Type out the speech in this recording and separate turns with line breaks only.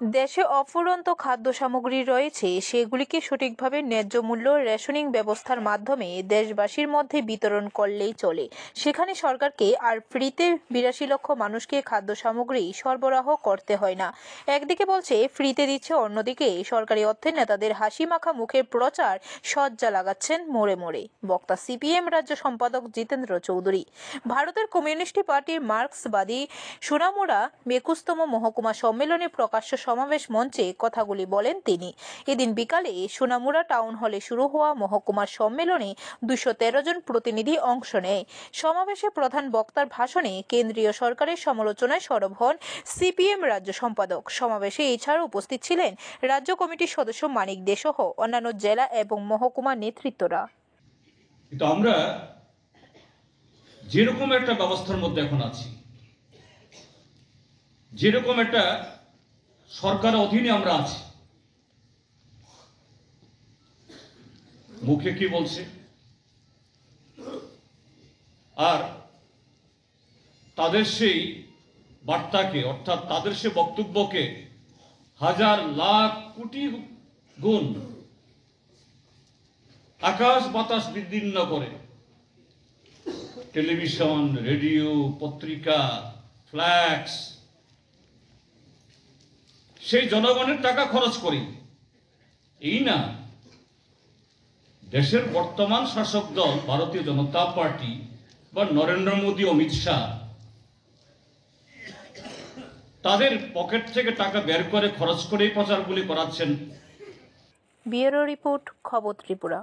দেশে অফুরন্ত খাদ্য সামগ্রী রয়েছে, সেগুলিকে সঠিকভাবে ন্যায্য মূল্য রেশনিং ব্যবস্থার মাধ্যমে দেশবাসীর মধ্যে বিতরণ করলেই চলে। সেখানে সরকারকে আর ফ্রিতে 82 লক্ষ মানুষকে খাদ্য সামগ্রী সরবরাহ করতে হয় না। একদিকে বলছে ফ্রিতে দিচ্ছে, অন্যদিকে সরকারি অর্থে নেতাদের হাসি মাখা মুখের প্রচার সজ্জা লাগাচ্ছেন মোড়ে মোড়ে। বক্তা সিপিএম রাজ্য সম্পাদক জিতেন্দ্র চৌধুরী। ভারতের কমিউনিস্ট পার্টির মার্ক্সবাদী সোনামুড়া 21তম মহকুমা সম্মেলনে প্রকাশ্য সমাবেশ মঞ্চে কথাগুলি বলেন তিনি। এদিন বিকালে সোনামুড়া টাউন হলে শুরু হওয়া মহকুমার সম্মেলনে 213 জন প্রতিনিধি অংশ নেয়। সমাবেশে প্রধান বক্তার ভাষণে কেন্দ্রীয় সরকারের সমালোচনায় সরব হন সিপিএম রাজ্য সম্পাদক। সমাবেশে এছাড়াও উপস্থিত ছিলেন রাজ্য কমিটির সদস্য মানিক দে সহ অন্যান্য জেলা এবং মহকুমা নেতৃত্বরা।
কিন্তু আমরা যেরকম একটা ব্যবস্থার মধ্যে এখন আছি, যেরকম একটা সরকারের অধীনে আমরা আছি, মুখে কি বলছে আর তাদের সেই বার্তাকে, অর্থাৎ তাদের সেই বক্তব্যকে হাজার লাখ কোটি গুণ আকাশ বাতাস বিদীর্ণ করে টেলিভিশন, রেডিও, পত্রিকা, ফ্ল্যাক্স, সেই জনগণের টাকা খরচ করি। এই না, দেশের বর্তমান শাসক দল ভারতীয় জনতা পার্টি বা নরেন্দ্র মোদী, অমিত শাহ তাদের পকেট থেকে টাকা বের করে খরচ করেই প্রচারগুলি করাচ্ছেন।
ব্যুরো রিপোর্ট, খবর ত্রিপুরা।